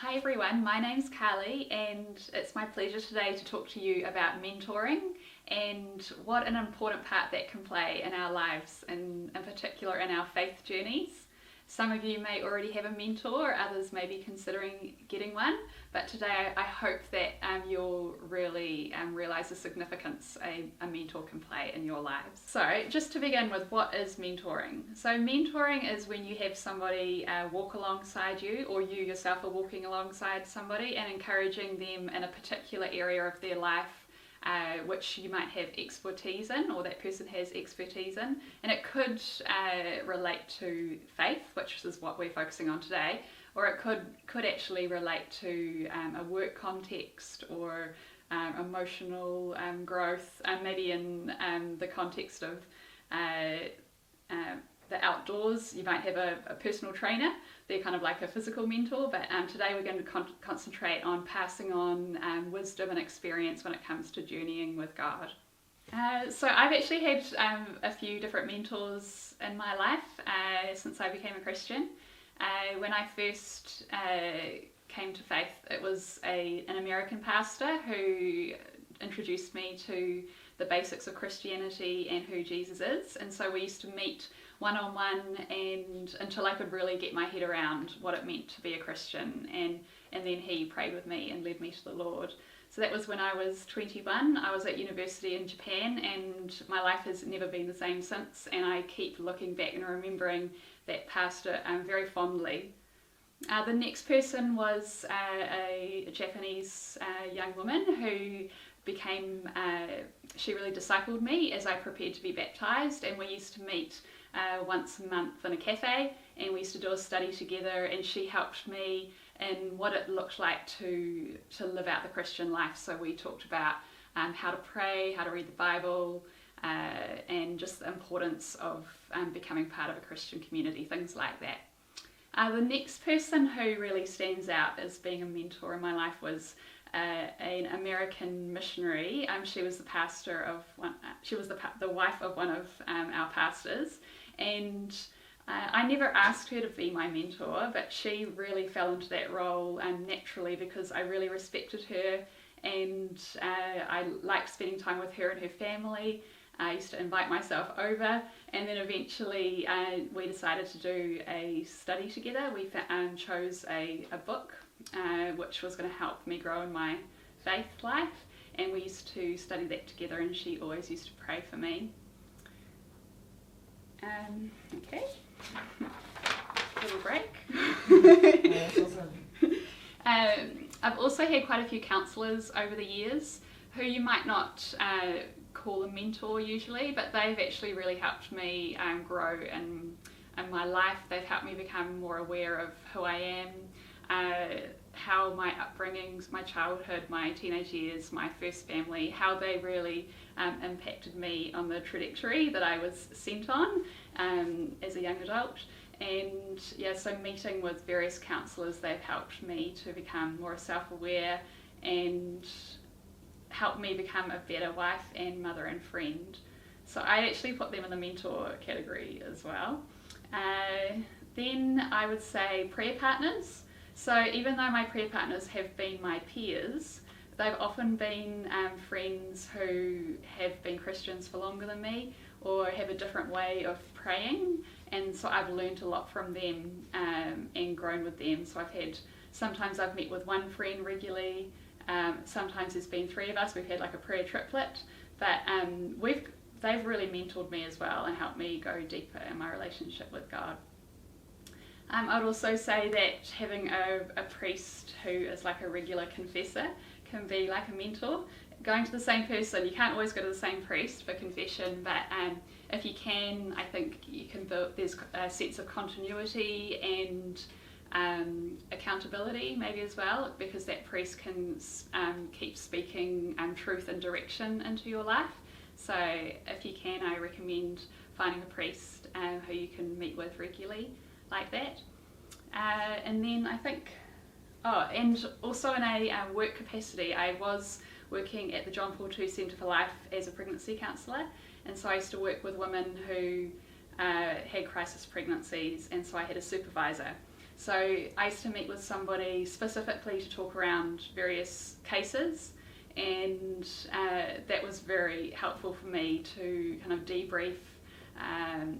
Hi everyone, my name's Carly and it's my pleasure today to talk to you about mentoring and what an important part that can play in our lives and in particular in our faith journeys. Some of you may already have a mentor, others may be considering getting one, but today I hope that you'll really realise the significance a mentor can play in your lives. So just to begin with, what is mentoring? So mentoring is when you have somebody walk alongside you, or you yourself are walking alongside somebody and encouraging them in a particular area of their life which you might have expertise in, or that person has expertise in, and it could relate to faith, which is what we're focusing on today, or it could actually relate to a work context or emotional growth, maybe in the context of the outdoors. You might have a personal trainer. They're kind of like a physical mentor, but today we're going to concentrate on passing on wisdom and experience when it comes to journeying with God. So I've actually had a few different mentors in my life since I became a Christian. When I first came to faith, it was an American pastor who introduced me to the basics of Christianity and who Jesus is, and so we used to meet one-on-one and until I could really get my head around what it meant to be a Christian, and then he prayed with me and led me to the Lord. So that was when I was 21. I was at university in Japan and my life has never been the same since, and I keep looking back and remembering that pastor very fondly. The next person was a Japanese young woman who she really discipled me as I prepared to be baptised, and we used to meet once a month in a cafe, and we used to do a study together, and she helped me in what it looked like to live out the Christian life. So we talked about how to pray, how to read the Bible, and just the importance of becoming part of a Christian community, things like that. The next person who really stands out as being a mentor in my life was an American missionary. She was the pastor of she was the wife of one of our pastors, and I never asked her to be my mentor, but she really fell into that role naturally because I really respected her, and I liked spending time with her and her family. I used to invite myself over, and then eventually we decided to do a study together. We chose a book which was going to help me grow in my faith life, and we used to study that together, and she always used to pray for me. Okay, little break. That's awesome. I've also had quite a few counsellors over the years who you might not call a mentor usually, but they've actually really helped me grow in my life. They've helped me become more aware of who I am, how my upbringings, my childhood, my teenage years, my first family, how they really impacted me on the trajectory that I was sent on as a young adult. And yeah, so meeting with various counsellors, they've helped me to become more self-aware and helped me become a better wife and mother and friend. So I actually put them in the mentor category as well. Then I would say prayer partners. So even though my prayer partners have been my peers, they've often been friends who have been Christians for longer than me or have a different way of praying, and so I've learned a lot from them and grown with them. So sometimes I've met with one friend regularly, sometimes there's been three of us, we've had like a prayer triplet, but they've really mentored me as well and helped me go deeper in my relationship with God. I'd also say that having a priest who is like a regular confessor can be like a mentor. Going to the same person, you can't always go to the same priest for confession, but if you can, I think you can there's a sense of continuity and accountability maybe as well, because that priest can keep speaking truth and direction into your life. So if you can, I recommend finding a priest who you can meet with regularly like that. And then I think, and also in a work capacity, I was working at the John Paul II Centre for Life as a pregnancy counsellor, and so I used to work with women who had crisis pregnancies, and so I had a supervisor. So I used to meet with somebody specifically to talk around various cases, and that was very helpful for me to kind of debrief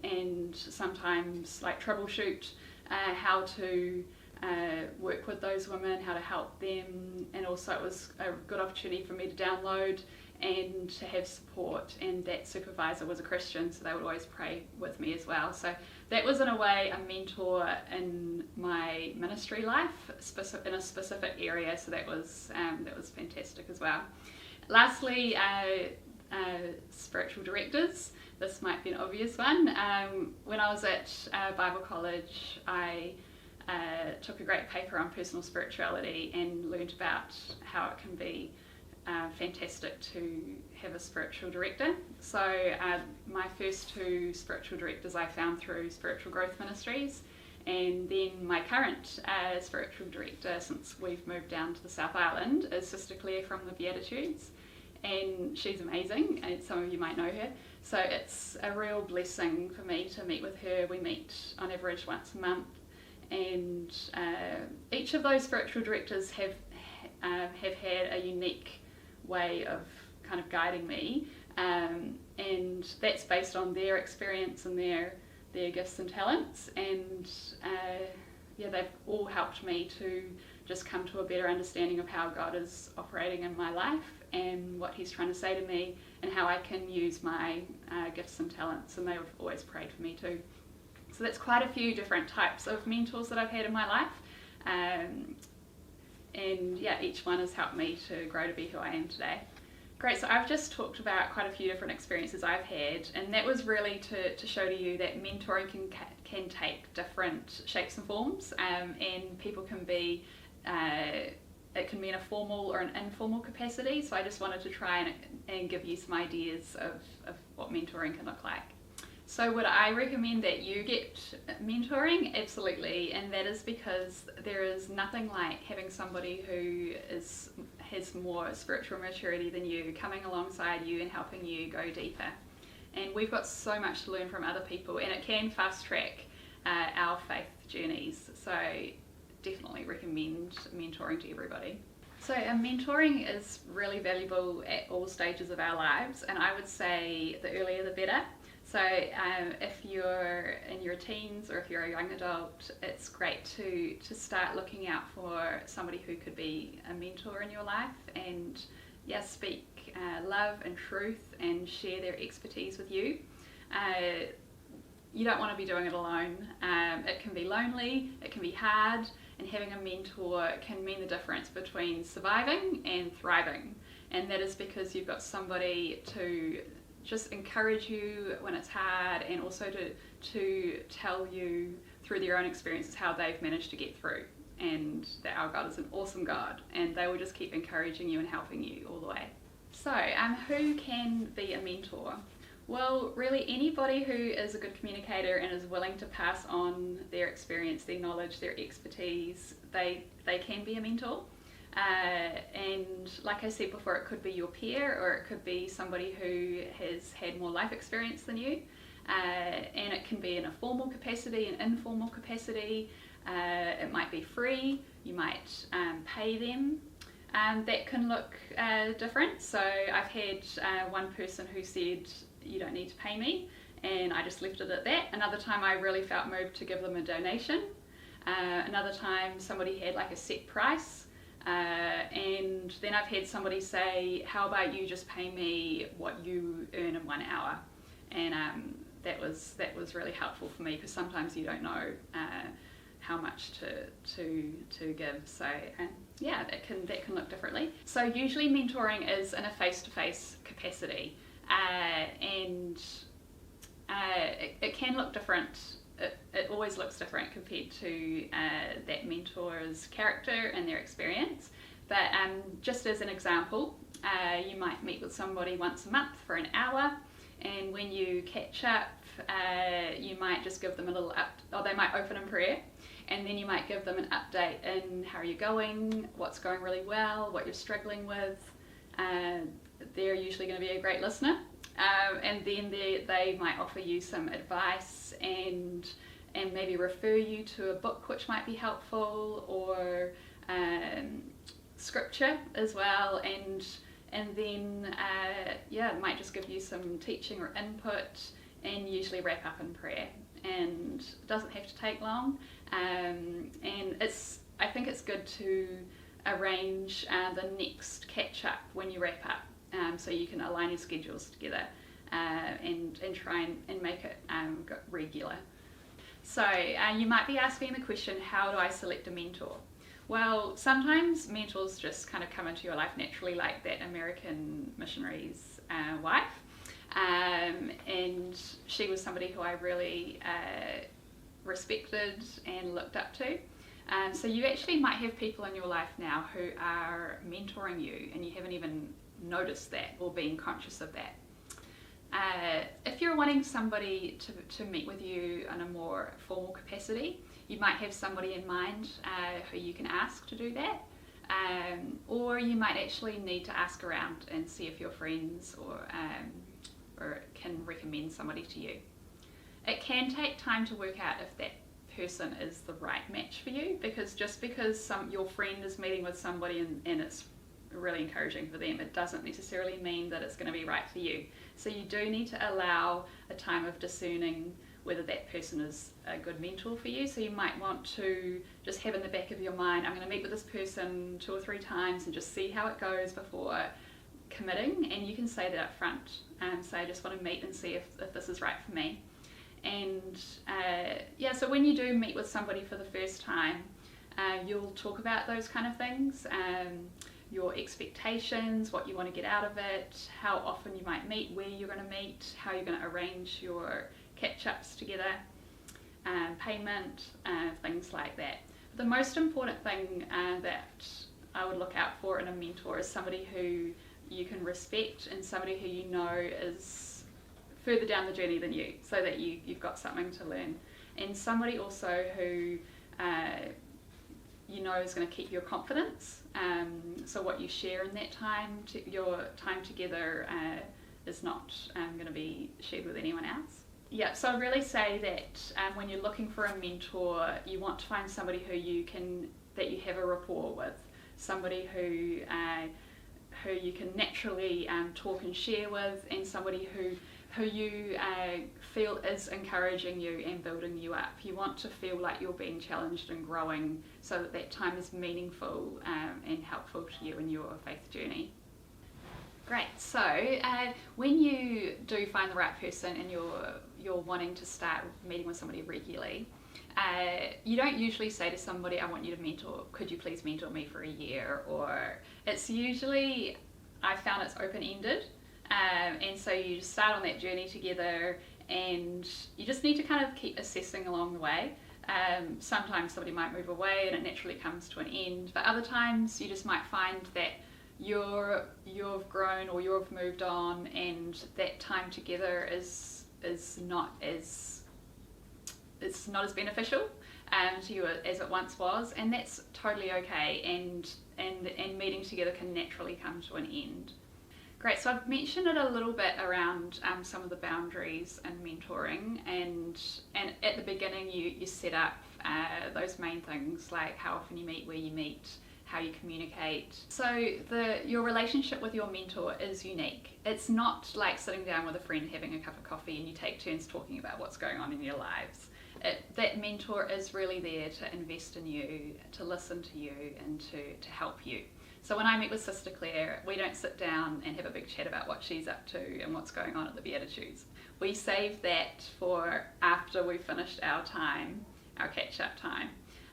and sometimes like troubleshoot how to work with those women, how to help them, and also it was a good opportunity for me to download and to have support, and that supervisor was a Christian, so they would always pray with me as well. So that was in a way a mentor in my ministry life, in a specific area, so that was fantastic as well. Lastly, spiritual directors. This might be an obvious one. When I was at Bible college, I took a great paper on personal spirituality and learned about how it can be fantastic to have a spiritual director. So my first two spiritual directors I found through Spiritual Growth Ministries, and then my current spiritual director, since we've moved down to the South Island, is Sister Claire from the Beatitudes, and she's amazing, and some of you might know her. So it's a real blessing for me to meet with her. We meet on average once a month, and each of those spiritual directors have had a unique way of kind of guiding me, and that's based on their experience and their gifts and talents, and they've all helped me to just come to a better understanding of how God is operating in my life and what He's trying to say to me and how I can use my gifts and talents, and they've always prayed for me too. So that's quite a few different types of mentors that I've had in my life, and each one has helped me to grow to be who I am today. Great, so I've just talked about quite a few different experiences I've had, and that was really to show to you that mentoring can take different shapes and forms, and people can be, it can be in a formal or an informal capacity, so I just wanted to try and give you some ideas of what mentoring can look like. So would I recommend that you get mentoring? Absolutely, and that is because there is nothing like having somebody who has more spiritual maturity than you coming alongside you and helping you go deeper. And we've got so much to learn from other people, and it can fast track our faith journeys. So definitely recommend mentoring to everybody. So mentoring is really valuable at all stages of our lives, and I would say the earlier the better. So if you're in your teens or if you're a young adult, it's great to start looking out for somebody who could be a mentor in your life and speak love and truth and share their expertise with you. You don't want to be doing it alone. It can be lonely, it can be hard, and having a mentor can mean the difference between surviving and thriving. And that is because you've got somebody to just encourage you when it's hard, and also to tell you through their own experiences how they've managed to get through, and that our God is an awesome God, and they will just keep encouraging you and helping you all the way. So who can be a mentor? Well, really anybody who is a good communicator and is willing to pass on their experience, their knowledge, their expertise, they can be a mentor. And like I said before, it could be your peer, or it could be somebody who has had more life experience than you, and it can be in a formal capacity, an informal capacity. It might be free, you might pay them. That can look different. So I've had one person who said, you don't need to pay me, and I just left it at that. Another time I really felt moved to give them a donation. Another time somebody had like a set price. And then I've had somebody say, how about you just pay me what you earn in 1 hour? And that was really helpful for me, because sometimes you don't know how much to give. So that can look differently. So usually mentoring is in a face-to-face capacity, and it can look different. It always looks different compared to that mentor's character and their experience. But just as an example, you might meet with somebody once a month for an hour, and when you catch up, you might just give them a little they might open in prayer, and then you might give them an update in how you're going, what's going really well, what you're struggling with. They're usually going to be a great listener. And then they might offer you some advice, and and maybe refer you to a book which might be helpful, or scripture as well, and then it might just give you some teaching or input, and usually wrap up in prayer. And it doesn't have to take long, and I think it's good to arrange the next catch up when you wrap up, so you can align your schedules together and try and make it regular. So you might be asking the question, how do I select a mentor? Well, sometimes mentors just kind of come into your life naturally, like that American missionary's wife. And she was somebody who I really respected and looked up to. So you actually might have people in your life now who are mentoring you, and you haven't even noticed that or been conscious of that. If you're wanting somebody to meet with you in a more formal capacity, you might have somebody in mind who you can ask to do that. Or you might actually need to ask around and see if your friends or can recommend somebody to you. It can take time to work out if that person is the right match for you, because just because your friend is meeting with somebody and it's really encouraging for them, it doesn't necessarily mean that it's going to be right for you. So you do need to allow a time of discerning whether that person is a good mentor for you. So you might want to just have in the back of your mind, I'm going to meet with this person 2 or 3 times and just see how it goes before committing. And you can say that up front, say I just want to meet and see if this is right for me. And so when you do meet with somebody for the first time, you'll talk about those kind of things, your expectations, what you want to get out of it, how often you might meet, where you're going to meet, how you're going to arrange your catch-ups together, payment, things like that. The most important thing that I would look out for in a mentor is somebody who you can respect and somebody who you know is further down the journey than you, so that you've got something to learn, and somebody also who you know is going to keep your confidence, so what you share in that time, your time together, is not going to be shared with anyone else. Yeah, so I'd really say that when you're looking for a mentor, you want to find somebody who you have a rapport with, somebody who you can naturally talk and share with, and somebody who you feel is encouraging you and building you up. You want to feel like you're being challenged and growing, so that time is meaningful and helpful to you in your faith journey. Great, so when you do find the right person and you're wanting to start meeting with somebody regularly, you don't usually say to somebody, I want you to mentor, could you please mentor me for a year? Or it's usually, I found it's open-ended. And so you just start on that journey together, and you just need to kind of keep assessing along the way. Sometimes somebody might move away and it naturally comes to an end, but other times you just might find that you've grown or you've moved on, and that time together is not as beneficial to you as it once was, and that's totally okay, and meeting together can naturally come to an end. Great, so I've mentioned it a little bit around some of the boundaries and mentoring, and at the beginning you set up those main things like how often you meet, where you meet, how you communicate. So your relationship with your mentor is unique. It's not like sitting down with a friend having a cup of coffee and you take turns talking about what's going on in your lives. That mentor is really there to invest in you, to listen to you, and to help you. So when I meet with Sister Claire, we don't sit down and have a big chat about what she's up to and what's going on at the Beatitudes. We save that for after we've finished our time, our catch-up time.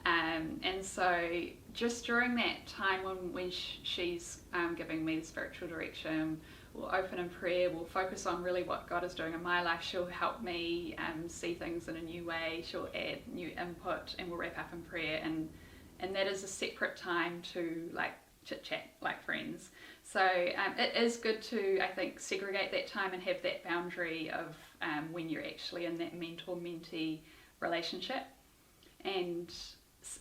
And so just during that time when she's giving me the spiritual direction, we'll open in prayer, we'll focus on really what God is doing in my life. She'll help me see things in a new way, she'll add new input, and we'll wrap up in prayer. And that is a separate time to like chit-chat like friends. So it is good to, I think, segregate that time and have that boundary of when you're actually in that mentor-mentee relationship. And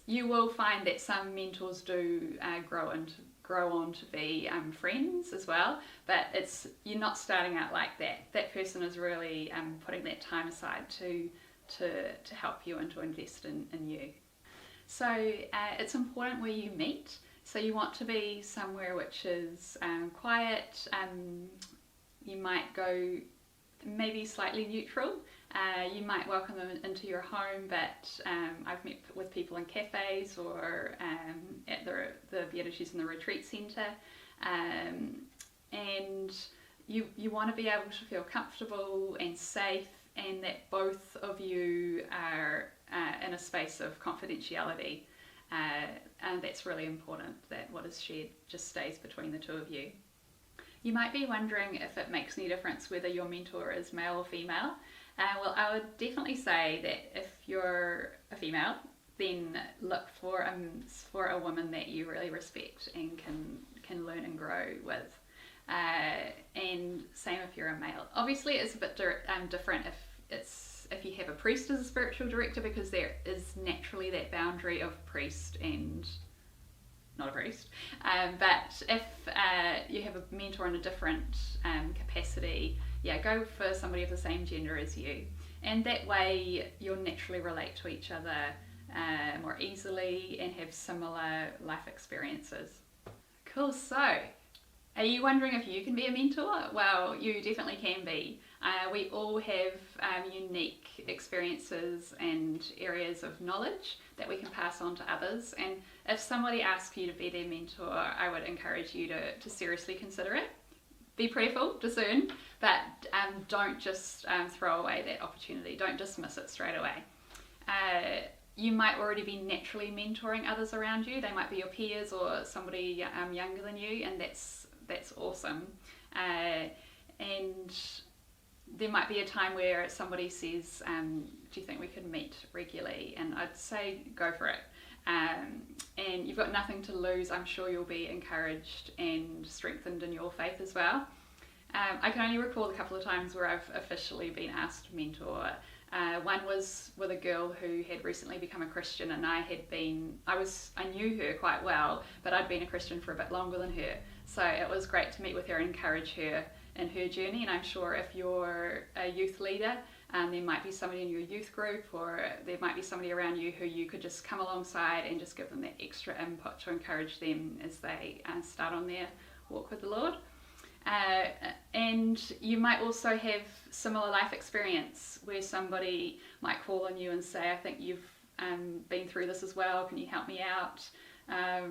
you will find that some mentors do grow on to be friends as well, but you're not starting out like that. That person is really putting that time aside to to help you and to invest in you. So it's important where you meet. So you want to be somewhere which is quiet. You might go maybe slightly neutral. You might welcome them into your home, but I've met with people in cafes or at the Beatitudes in the retreat centre. And you want to be able to feel comfortable and safe, and that both of you are in a space of confidentiality. And that's really important, that what is shared just stays between the two of you. You might be wondering if it makes any difference whether your mentor is male or female. Well, I would definitely say that if you're a female, then look for a woman that you really respect and can learn and grow with. And same if you're a male. Obviously, it's a bit different if you have a priest as a spiritual director, because there is naturally that boundary of priest and not a priest. But if you have a mentor in a different capacity, go for somebody of the same gender as you, and that way you'll naturally relate to each other more easily and have similar life experiences. Cool. So, are you wondering if you can be a mentor? Well, you definitely can be. We all have unique experiences and areas of knowledge that we can pass on to others, and if somebody asks you to be their mentor, I would encourage you to seriously consider it. Be prayerful, discern, but don't just throw away that opportunity. Don't dismiss it straight away. You might already be naturally mentoring others around you. They might be your peers or somebody younger than you, and that's awesome. And there might be a time where somebody says, do you think we could meet regularly? And I'd say go for it. And you've got nothing to lose. I'm sure you'll be encouraged and strengthened in your faith as well. I can only recall a couple of times where I've officially been asked to mentor. One was with a girl who had recently become a Christian, and I knew her quite well, but I'd been a Christian for a bit longer than her. So it was great to meet with her and encourage her in her journey. And I'm sure if you're a youth leader, there might be somebody in your youth group, or there might be somebody around you who you could just come alongside and just give them that extra input to encourage them as they start on their walk with the Lord. And you might also have similar life experience where somebody might call on you and say, I think you've been through this as well, can you help me out?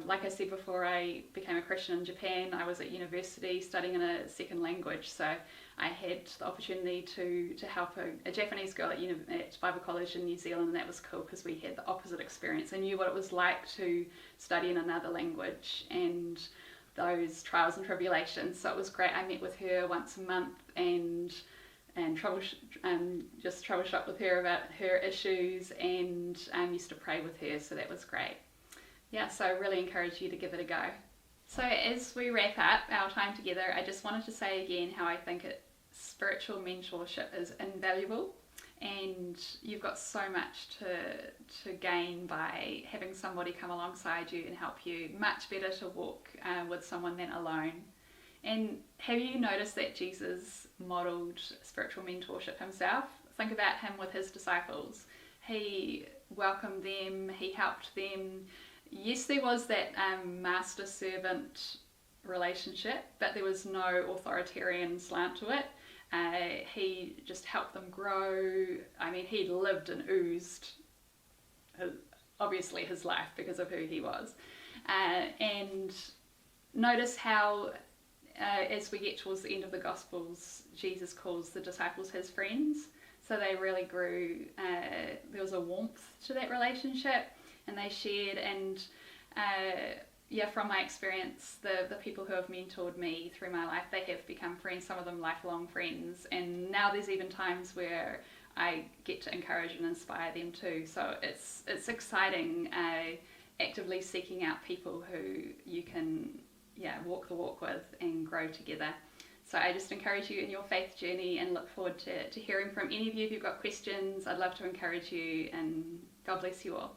Like I said before, I became a Christian in Japan. I was at university studying in a second language, so I had the opportunity to help a Japanese girl at Bible College in New Zealand, and that was cool because we had the opposite experience. I knew what it was like to study in another language and those trials and tribulations, so it was great. I met with her once a month and just troubleshot with her about her issues, and used to pray with her, so that was great. Yeah, so I really encourage you to give it a go. So as we wrap up our time together, I just wanted to say again how I think spiritual mentorship is invaluable, and you've got so much to gain by having somebody come alongside you and help you. Much better to walk with someone than alone. And have you noticed that Jesus modelled spiritual mentorship himself? Think about him with his disciples. He welcomed them, he helped them. Yes, there was that master-servant relationship, but there was no authoritarian slant to it. He just helped them grow. I mean, he lived and oozed obviously his life because of who he was. And notice how as we get towards the end of the Gospels, Jesus calls the disciples his friends. So they really grew. There was a warmth to that relationship, and they shared. And from my experience, the people who have mentored me through my life, they have become friends, some of them lifelong friends. And now there's even times where I get to encourage and inspire them too. So it's exciting, actively seeking out people who you can walk the walk with and grow together. So I just encourage you in your faith journey and look forward to hearing from any of you if you've got questions. I'd love to encourage you, and God bless you all.